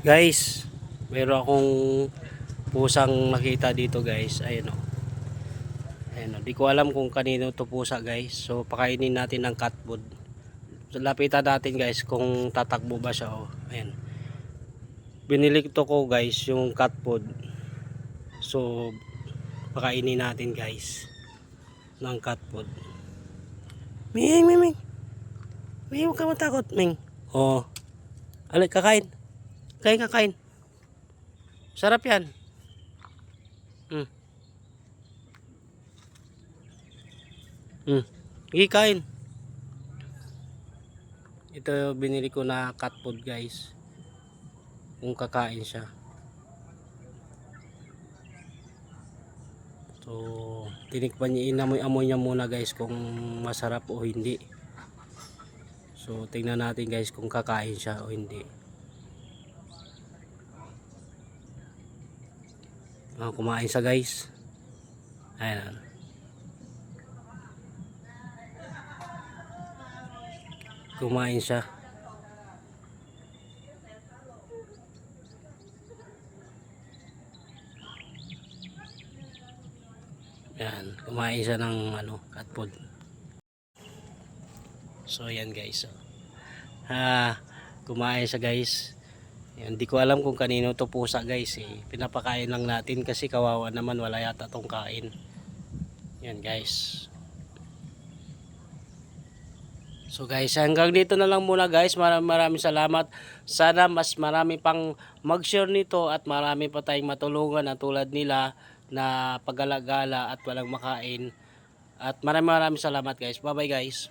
Guys, meron akong pusang nakita dito guys. Ayun o. Ayun o. Di ko alam kung kanino to pusa guys. So pakainin natin ng cat food. So, lapitan natin guys kung tatakbo ba siya o. Ayun. Binili to ko guys yung cat food. So pakainin natin guys ng cat food. Ming, ming, ming. Ming, huwag ka matakot, Ming. Oh. Alay, kakain. Kakain. Sarap yan. Hmm. Hmm. Sige, kain. Ito binili ko na cat food guys. Kung kakain siya. So, tinikman niya, inamoy-amoy niya muna guys kung masarap o hindi. So, tingnan natin guys kung kakain siya o hindi. Kumain siya guys. Ayan. Kumain siya. Ayan. Kumain siya ng cat food. So, ayan guys. Kumain siya guys. Hindi ko alam kung kanino to pusa guys pinapakain lang natin kasi kawawa naman, wala yata tong kain. Yan guys. So guys, hanggang dito na lang muna guys. Maraming salamat. Sana mas marami pang mag-share nito at marami pa tayong matulungan na tulad nila na paggalagala at walang makain. At maraming salamat guys. Bye bye guys.